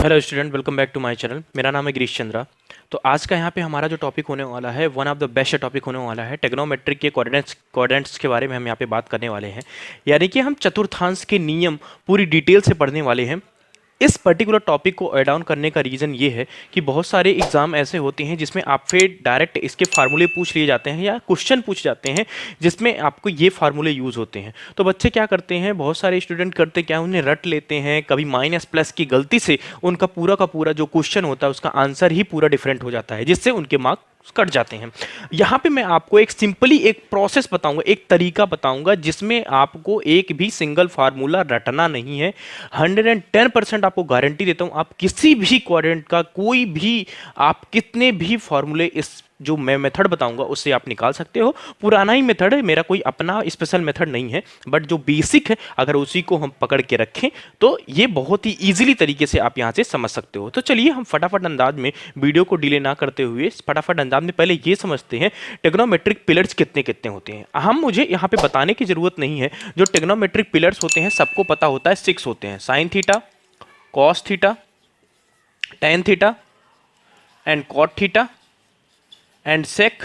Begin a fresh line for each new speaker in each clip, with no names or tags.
Hello student, welcome back to my channel. मेरा नाम है गिरीश चंद्रा। तो आज का यहाँ पे हमारा जो टॉपिक होने वाला है, one of the best topic होने वाला है। टेक्नोमेट्रिक के कोऑर्डिनेट्स के बारे में हम यहाँ पे बात करने वाले हैं। यानी कि हम चतुर्थांश के नियम पूरी डिटेल से पढ़ने वाले हैं। इस पर्टिकुलर टॉपिक को ऐड ऑन करने का रीज़न ये है कि बहुत सारे एग्जाम ऐसे होते हैं जिसमें आपसे डायरेक्ट इसके फार्मूले पूछ लिए जाते हैं या क्वेश्चन पूछ जाते हैं जिसमें आपको ये फार्मूले यूज़ होते हैं। तो बच्चे क्या करते हैं, बहुत सारे स्टूडेंट करते क्या, उन्हें रट लेते हैं। कभी माइनस प्लस की गलती से उनका पूरा का पूरा जो क्वेश्चन होता है उसका आंसर ही पूरा डिफरेंट हो जाता है, जिससे उनके मार्क्स कट जाते हैं। यहाँ पे मैं आपको एक सिंपली एक प्रोसेस बताऊंगा, एक तरीका बताऊंगा जिसमें आपको एक भी सिंगल फार्मूला रटना नहीं है। 110% आपको गारंटी देता हूं, आप किसी भी क्वाड्रेंट का कोई भी, आप कितने भी फार्मूले इस जो मैं मेथड बताऊंगा उससे आप निकाल सकते हो। पुराना ही मेथड है, मेरा कोई अपना स्पेशल मेथड नहीं है, बट जो बेसिक है अगर उसी को हम पकड़ के रखें तो ये बहुत ही इजीली तरीके से आप यहाँ से समझ सकते हो। तो चलिए हम फटाफट अंदाज में, वीडियो को डिले ना करते हुए फटाफट अंदाज में पहले ये समझते हैं टेक्नोमेट्रिक पिलर्स कितने कितने होते हैं। हम मुझे यहाँ पे बताने की जरूरत नहीं है, जो टेक्नोमेट्रिक पिलर्स होते हैं सबको पता होता है। 6 होते हैं, sine theta, cos theta, tan theta and cot theta and sec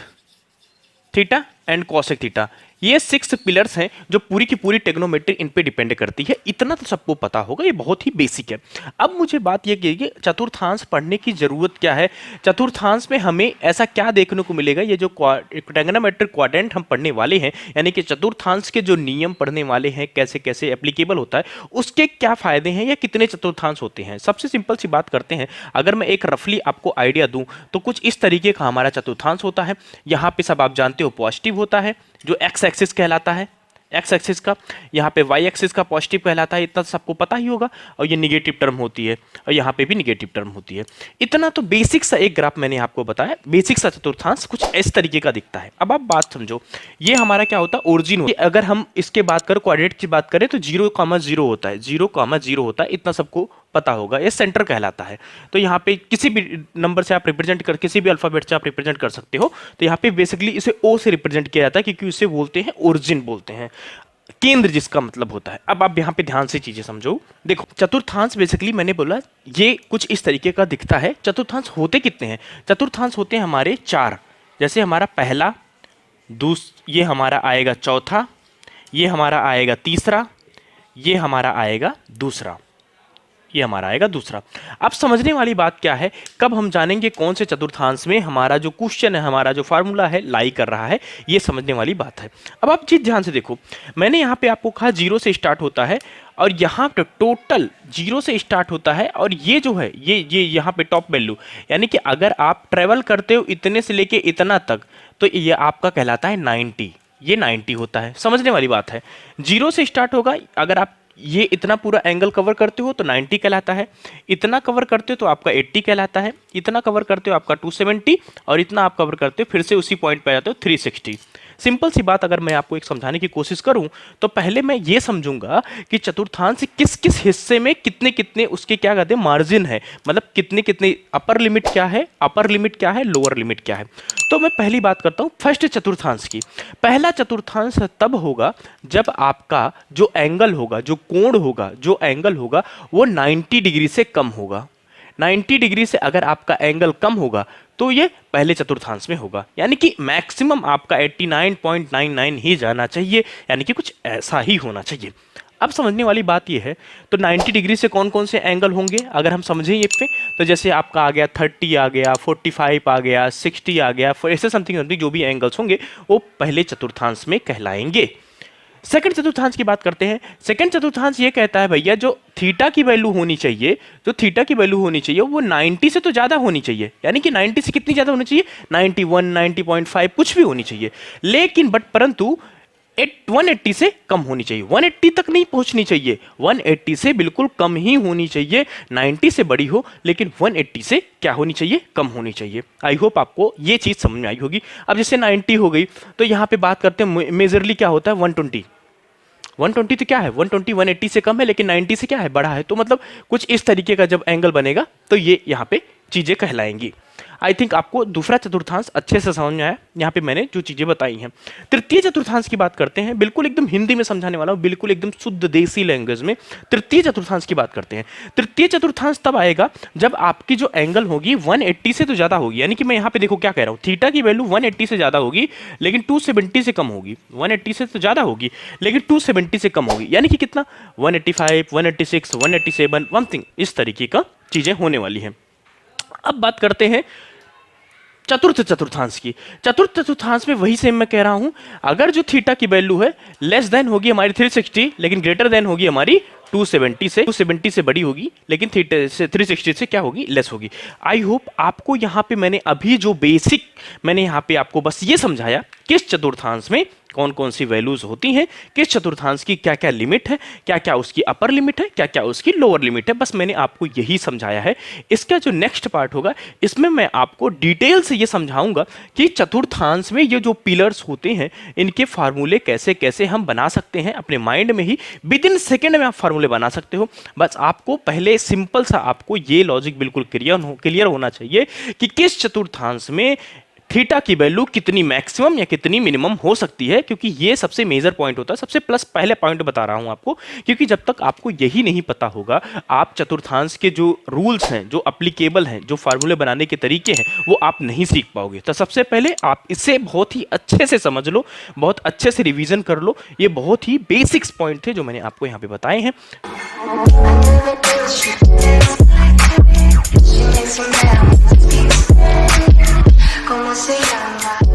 theta and cosec theta. ये 6 पिलर्स हैं जो पूरी की पूरी टेक्नोमेट्री इन पे डिपेंड करती है। इतना तो सबको पता होगा, ये बहुत ही बेसिक है। अब मुझे बात ये कि चतुर्थांश पढ़ने की जरूरत क्या है, चतुर्थांश में हमें ऐसा क्या देखने को मिलेगा। ये जो टेक्नोमेट्रिक क्वाड्रेंट हम पढ़ने वाले हैं, यानी कि चतुर्थांश के जो नियम पढ़ने वाले हैं, कैसे कैसे एप्लीकेबल होता है, उसके क्या फायदे हैं या कितने चतुर्थांश होते हैं। सबसे सिंपल सी बात करते हैं, अगर मैं एक रफली आपको आइडिया दूं तो कुछ इस तरीके का हमारा चतुर्थांश होता है। यहाँ पे सब आप जानते हो पॉजिटिव होता है, जो एक्स एक्सिस कहलाता है, एक्स एक्सिस का। यहाँ पे वाई एक्सिस का पॉजिटिव कहलाता है, इतना सबको पता ही होगा। और ये निगेटिव टर्म होती है और यहाँ पे भी निगेटिव टर्म होती है। इतना तो बेसिक सा एक ग्राफ मैंने आपको बताया। बेसिक सा चतुर्थांश कुछ इस तरीके का दिखता है। अब आप बात समझो, ये हमारा क्या होता है, ओरिजिन होता है। अगर हम इसके बात करें, कोऑर्डिनेट की बात करें तो 0,0 होता है, 0,0 होता है, इतना सबको पता होगा। ये सेंटर कहलाता है। तो यहाँ पे किसी भी नंबर से आप रिप्रेजेंट कर, किसी भी अल्फाबेट से आप रिप्रेजेंट कर सकते हो। तो यहाँ पे बेसिकली इसे ओ से रिप्रेजेंट किया जाता है, क्योंकि इसे बोलते हैं ओरिजिन, बोलते हैं केंद्र, जिसका मतलब होता है। अब आप यहाँ पे ध्यान से चीजें समझो। देखो, चतुर्थांश बेसिकली मैंने बोला ये कुछ इस तरीके का दिखता है। चतुर्थांश होते कितने हैं? चतुर्थांश होते हैं हमारे 4। जैसे हमारा पहला, ये हमारा आएगा चौथा, ये हमारा आएगा तीसरा, ये हमारा आएगा दूसरा, ये हमारा आएगा दूसरा। अब समझने वाली बात क्या है, कब हम जानेंगे कौन से चतुर्थांश में हमारा जो क्वेश्चन है, हमारा जो फार्मूला है लाई कर रहा है, ये समझने वाली बात है। अब आप चीज ध्यान से देखो, मैंने यहाँ पे आपको कहा 0 से स्टार्ट होता है और यहाँ पे टोटल 0 से स्टार्ट होता है। और ये जो है ये यहाँ पे टॉप वैल्यू, यानी कि अगर आप ट्रेवल करते हो इतने से लेके इतना तक, तो ये आपका कहलाता है 90। ये 90 होता है, समझने वाली बात है। 0 से स्टार्ट होगा, अगर आप ये इतना पूरा एंगल कवर करते हो तो 90 कहलाता है, इतना कवर करते हो तो आपका 80 कहलाता है, इतना कवर करते हो आपका 270, और इतना आप कवर करते हो फिर से उसी पॉइंट पे आ जाते हो 360। सिंपल सी बात अगर मैं आपको एक समझाने की कोशिश करूं तो पहले मैं ये समझूंगा कि चतुर्थांश किस किस हिस्से में कितने कितने उसके क्या कहते हैं मार्जिन है, मतलब कितने कितने अपर लिमिट क्या है, अपर लिमिट क्या है, लोअर लिमिट क्या है। तो मैं पहली बात करता हूं फर्स्ट चतुर्थांश की। पहला चतुर्थांश तब होगा जब आपका जो एंगल होगा, जो कोण होगा, जो एंगल होगा वो 90 डिग्री से कम होगा। 90 डिग्री से अगर आपका एंगल कम होगा तो ये पहले चतुर्थांश में होगा, यानी कि मैक्सिमम आपका 89.99 ही जाना चाहिए, यानी कि कुछ ऐसा ही होना चाहिए। अब समझने वाली बात ये है, तो 90 डिग्री से कौन कौन से एंगल होंगे अगर हम समझें ये पे, तो जैसे आपका आ गया 30 आ गया, 45 आ गया, 60 आ गया, ऐसे समथिंग समथिंग जो भी एंगल्स होंगे वो पहले चतुर्थांश में कहलाएंगे। सेकंड चतुर्थांश की बात करते हैं। सेकंड चतुर्थांश ये कहता है भैया जो थीटा की वैल्यू होनी चाहिए, जो थीटा की वैल्यू होनी चाहिए वो 90 से तो ज्यादा होनी चाहिए, यानी कि 90 से कितनी ज्यादा होनी चाहिए, 91, 90.5 कुछ भी होनी चाहिए, लेकिन परंतु 180 से कम होनी चाहिए। 180 तक नहीं पहुंचनी चाहिए, 180 से बिल्कुल कम ही होनी चाहिए। 90 से बड़ी हो लेकिन 180 से क्या होनी चाहिए, कम होनी चाहिए। आई होप आपको ये चीज समझ में आई होगी। अब जैसे 90 हो गई तो यहां पे बात करते हैं मेजरली क्या होता है, 120। 120 तो क्या है, 120 180 से कम है, लेकिन 90 से क्या है, बड़ा है। तो मतलब कुछ इस तरीके का जब एंगल बनेगा तो ये यहाँ पे चीजें कहलाएंगी। आई थिंक आपको दूसरा चतुर्थांश अच्छे से समझ में आया यहाँ पे मैंने जो चीज़ें बताई हैं। तृतीय चतुर्थांश की बात करते हैं, बिल्कुल एकदम हिंदी में समझाने वाला हूँ, बिल्कुल एकदम शुद्ध देसी लैंग्वेज में तृतीय चतुर्थांश की बात करते हैं। तृतीय चतुर्थांश तब आएगा जब आपकी जो एंगल होगी 180 से तो ज़्यादा होगी, यानी कि मैं यहाँ पे देखो क्या कह रहा हूँ, थीटा की वैल्यू 180 से ज़्यादा होगी लेकिन 270 से कम होगी। 180 से तो ज़्यादा होगी लेकिन 270 से कम होगी, यानी कि कितना 185, 186, 187 समथिंग इस तरीके का चीज़ें होने वाली हैं। अब बात करते हैं चतुर्थ चतुर्थांश की। चतुर्थ चतुर्थांश में वही सेम मैं कह रहा हूं, अगर जो थीटा की वैल्यू है लेस देन होगी हमारी 360 लेकिन ग्रेटर देन होगी हमारी 270 से बड़ी होगी लेकिन थीटा से 360 से क्या होगी, लेस होगी। आई होप आपको यहाँ पे मैंने अभी जो बेसिक मैंने यहाँ पे आपको बस ये समझाया किस चतुर्थांश में कौन कौन सी वैल्यूज होती हैं, किस चतुर्थांश की क्या क्या लिमिट है, क्या क्या उसकी अपर लिमिट है, क्या क्या उसकी लोअर लिमिट है, बस मैंने आपको यही समझाया है। इसका जो नेक्स्ट पार्ट होगा इसमें मैं आपको डिटेल से ये समझाऊंगा कि चतुर्थांश में ये जो पिलर्स होते हैं इनके फार्मूले कैसे कैसे हम बना सकते हैं, अपने माइंड में ही विद इन सेकेंड में आप फार्मूले बना सकते हो। बस आपको पहले सिंपल सा आपको ये लॉजिक बिल्कुल क्लियर होना चाहिए कि किस चतुर्थांश में थीटा की वैल्यू कितनी मैक्सिमम या कितनी मिनिमम हो सकती है, क्योंकि ये सबसे मेजर पॉइंट होता है। सबसे प्लस पहले पॉइंट बता रहा हूं आपको, क्योंकि जब तक आपको यही नहीं पता होगा आप चतुर्थांश के जो रूल्स हैं, जो अप्लीकेबल हैं, जो फार्मूले बनाने के तरीके हैं वो आप नहीं सीख पाओगे। तो सबसे पहले आप इसे बहुत ही अच्छे से समझ लो, बहुत अच्छे से रिवीजन कर लो। ये बहुत ही बेसिक्स पॉइंट थे जो मैंने आपको यहाँ पे बताए हैं।
¿Cómo se llama?